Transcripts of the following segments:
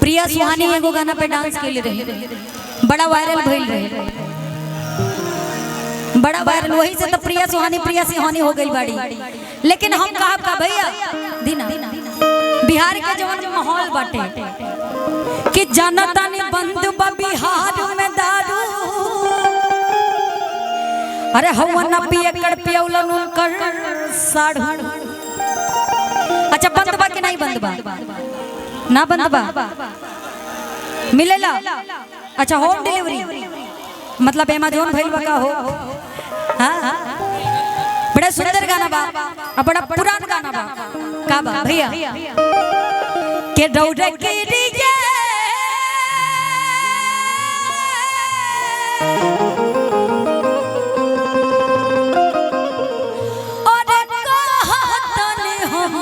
प्रिया सुहानी एगो गाना पे डांस के लिए रही, बड़ा वायरल भइल रहे, बड़ा वायरल। वही से तो प्रिया सुहानी हो गई बाड़ी। लेकिन हम कहा का भैया दीना बिहार के जवन माहौल बाटे कि जनता ने बंद बा बिहार में दारू। अरे हवन न पिए कर पियौलन उनकर साढ़ू। अच्छा बंद बा कि नहीं बंद बा? ना बंद बा मिलेला। अच्छा होम डिलीवरी मतलब अमेज़न भइल बा का हो? हां बड़ा सुंदर गाना बा और बड़ा पुराना गाना बा का बा भैया के दौड़े के लिए और कहतन हम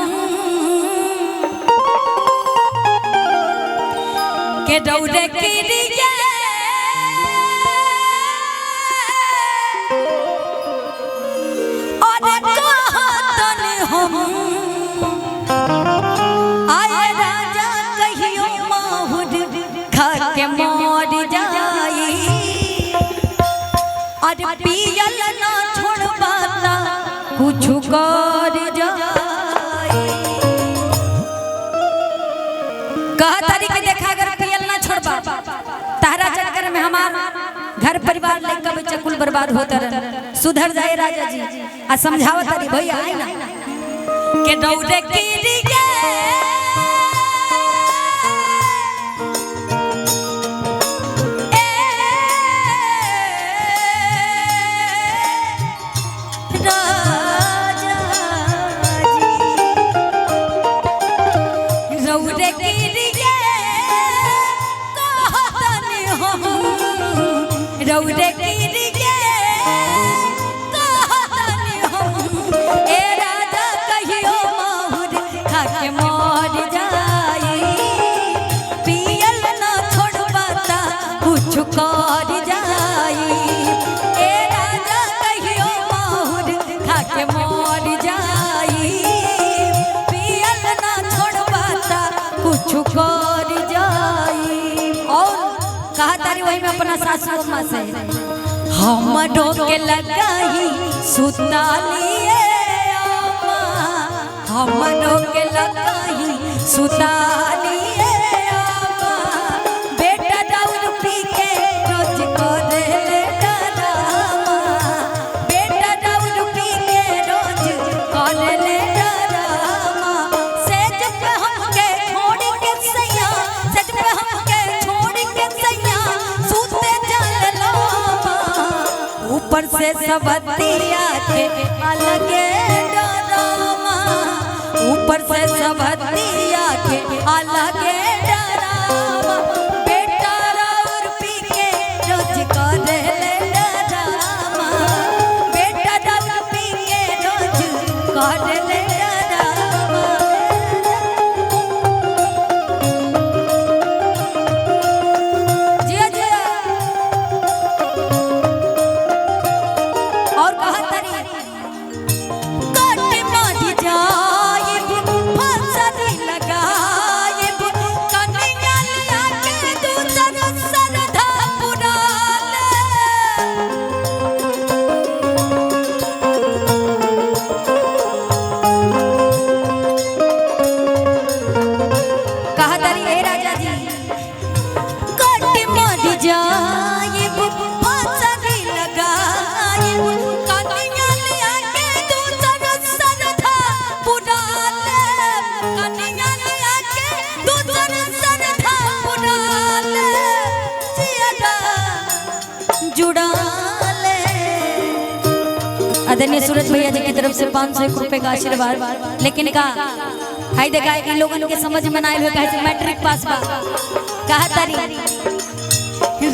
के दौड़े के लिए और कहतन हम आए राजा कहियो माहुर खा के मर जाई। और पियल ना छोड़बाता कुछ कर जाई। कहा तारी के देखा अगर पियल ना छोड़बा तारा चक्कर में हमार घर परिवार लड़का बच्चा कुल बर्बाद होता रहे। सुधर जाए राजा जी आ समझावत तारी भैया आई ना के दौड़े के लिए रौदे के लिए कहतन हम ए राजा कहियो माहुर खा के मर जाई। पियल ना छोड़बाता कुछ कर जाई। ए राजा कहियो माहुर खा के मर जाई। पियल ना छोड़बाता कुछ कर जाई। और कहा तारी वही में अपना सासू माँ से हमरो के लगाई सुतालिए अम्मा। हमरो के लगाई सुतालिए अम्मा। बेटा दारू पी के रोज करे ले डरामा। बेटा दारू पी के रोज करे ले डरामा। सेज पे हमके छोड़ के सैया, सेज पे हमके छोड़ के सैया सूते चललो। ऊपर से सबतिया के अलगे डरामा। ऊपर से सबतिया के अलगे डरामा। बेटा दारू पी के रोज करे ले डरामा। बेटा दारू पी के रोज करे ले डरामा। जिया जिया और कहा तारी कट मार जाइब फंसरी लगाइब। कन्हैया लिया के दूसर सरधा पुरा ले। कहा तारी ए राजा जी कट मार जाइब फंसरी लगाइब। कन्हैया लिया के दूसर सरधा पुरा ले। कन्हैया लिया के दूसर सरधा पुरा ले। जिया जुड़ा ले। आदरणीय सूरज भैया जी की तरफ से 501 रुपए का आशीर्वाद। लेकिन का हाई देखा है कि लोगन के समझ में ना आए हुए कहे मैट्रिक पास बा। कहा तारी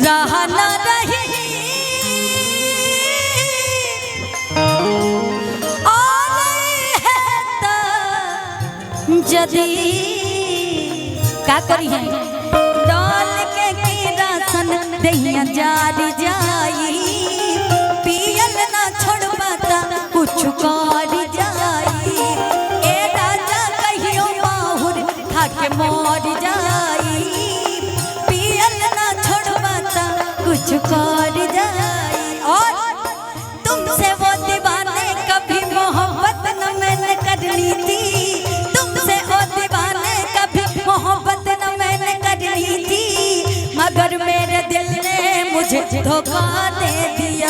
रहा ना रही जदी का करी है डाल के किरासन दहिया जारी जाई। पियल ना छोड़बाता कुछ कर जाई। ए राजा कहियो माहुर खा के मर जाई। मुझे धोखा दे दिया,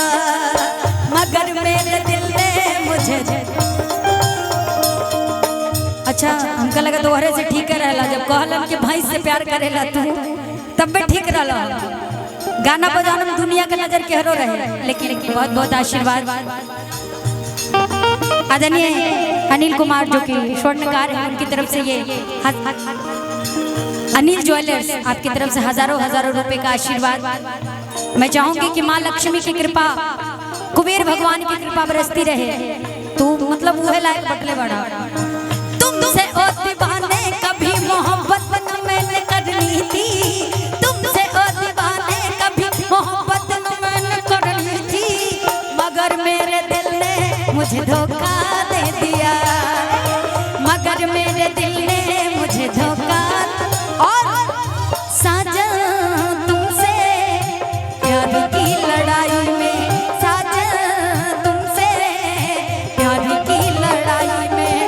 मगर मेरे दिल ने मुझे। अच्छा हमका लगा दोहरे से ठीक रहला, जब कहलन कि भाई से प्यार करेला तू तब भी ठीक रहला। गाना बजाना में दुनिया के नजर के हरो रहे, लेकिन बहुत बहुत आशीर्वाद आदरणीय अनिल कुमार जो कि स्वर्णकार हैं, उनकी तरफ से ये अनिल ज्वेलर्स आपकी तरफ से हजारों हजारों रुपए का आशीर्वाद। मैं चाहूंगी कि माँ लक्ष्मी की कृपा, कुबेर भगवान की कृपा बरसती रहे। तू मतलब वो है लायक बटले बड़ा। तुमसे ओ दीवाने कभी मोहब्बत न मैंने करनी थी, तुमसे ओ दीवाने कभी मोहब्बत न मैंने करनी थी, मगर मेरे दिल ने मुझे धोखा दे दिया, मगर मेरे दिल ने मुझे धोखा। और साजन तुमसे प्यार की लड़ाई में, साजन तुमसे प्यार की लड़ाई में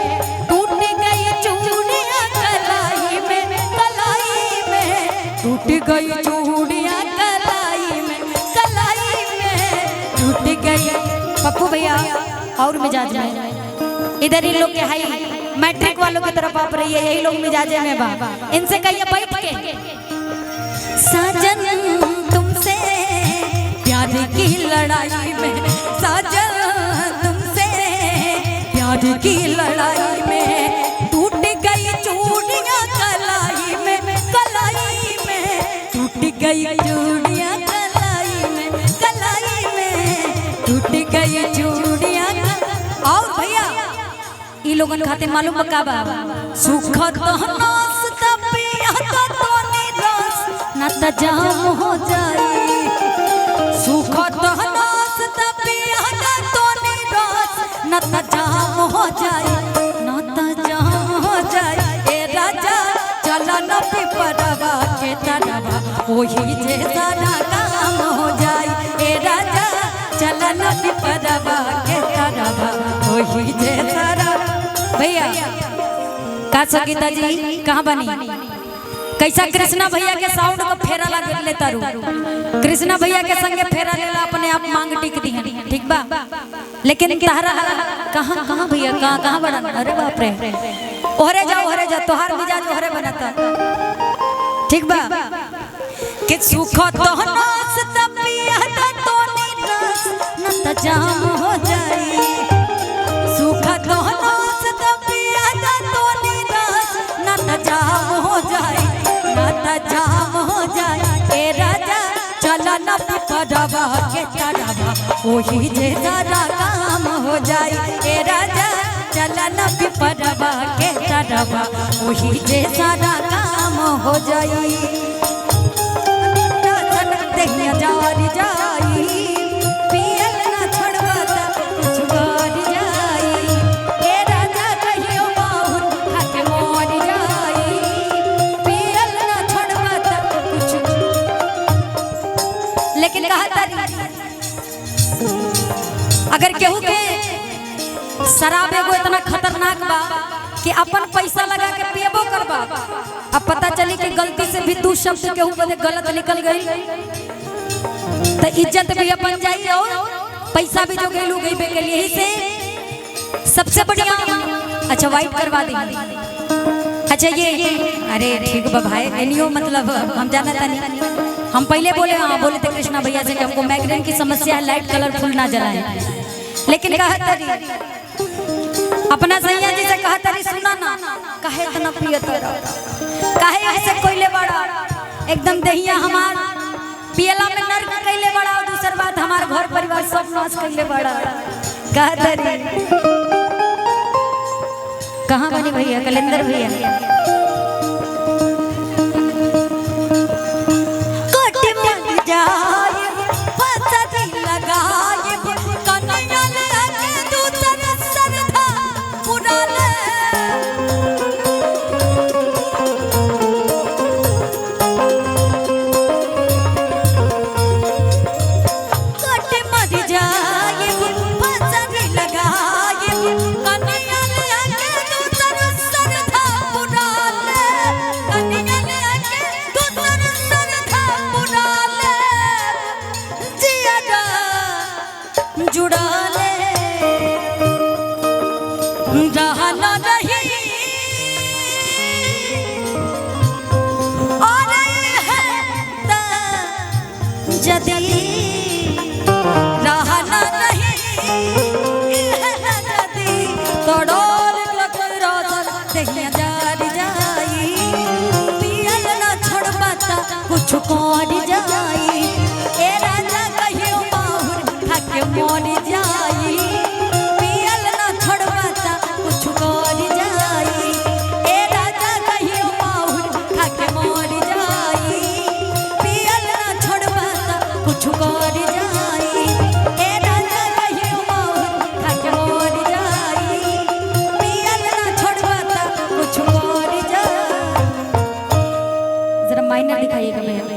टूट गई चूड़ियां कलाई में, कलाई में टूट गई चूड़ियां कलाई में, कलाई में टूट गई। पप्पू भैया और मिजाज में इधर ही लोग के हाई मैट्रिक वालों की तरफ आप रही है, यही लोग मिजाजे में बा, इनसे कहिए बैठ के। साजन तुमसे प्यार की लड़ाई में, साजन तुमसे प्यार की लड़ाई में टूट गई चूड़ियां कलाई में, कलाई में टूट गई चूड़ियां कलाई में, कलाई में टूट गई चूड़ियां। और भैया ई लोगन खाते मालूम का बा, सुखत नास तपिया तो निराश न त जाम हो जाई, सुखत नास तपिया तो निराश न त जाम हो जाई, न त जाम हो जाई। ए राजा चला न पिपरवा के तरवा, वही जे सारा काम हो जाई। ए राजा चला न पिपरवा के तरवा, वही जे सारा। भैया का संगीता जी कहाँ बनी, कैसा कृष्णा भैया के साउंड को फेरा लगा ले तारू, कृष्णा भैया के संगे फेरा लेला अपने आप मांग टिक दी, ठीक बा। लेकिन तारा कहाँ कहाँ भैया कहाँ बना, अरे बाप रे, ओहरे जा तोहार मिजाज ओहरे बनता, ठीक बा। कि सुख तो नास तपिया तो निराश न त जाम हो जाई, सुख तो नास तपिया तो निराश न त जाम हो जाई, न त जाम हो जाई। ए राजा चला न पिपरवा के तरवा, वही जे सारा काम हो जाई। ए राजा चला न पिपरवा के तरवा, वही जे सारा काम हो जाई। जारी जाई पियल ना छोड़वाता कुछ कर जाई, ए राजा कहियो बहुत खाके मर जाई, पियल ना छोड़वाता कुछ। लेकिन कहा अगर केहू के शराब एगो इतना खतरनाक बा कि अपन पैसा लगा के पिएबो करबा, अब पता चली कि गलती से भी दू शब्द केहू बदे गलत निकल गई तो इज्जत भी अपन जाई और पैसा भी जो गईलू गई पे के लिए। ही से सबसे बढ़िया अच्छा वाइट करवा दी। अच्छा ये अरे ठीक बा भाई, एनियो मतलब हम जाना था नहीं, हम पहले बोले हाँ बोले थे कृष्णा भैया से कि हमको माइग्रेन की समस्या है, लाइट कलरफुल ना जलाएं, लेकिन कहा तरी अपना सैया जी से कहा तरी सुना ना, काहे इतना पियत काहे ऐसे कोइले बड़ा एकदम दहिया हमार पियला में नर्क कैले बड़ा, और दूसर बात हमार घर परिवार सब नाश कैले बड़ा। कहा तरी कहाँ बनी भैया कलेंदर भैया, कर जाई ए राजा कहियो माहुर खाके मर जाई पियल ना छोड़वाता कुछ कर जाई ए राजा कहियो माहुर खाके मर जाई पियल ना छोड़वाता कुछ कर जाई ए राजा कहियो माहुर खाके मर जाई पियल ना छोड़वाता कुछ कर जाई। जरा माइनर दिखाइएगा भैया।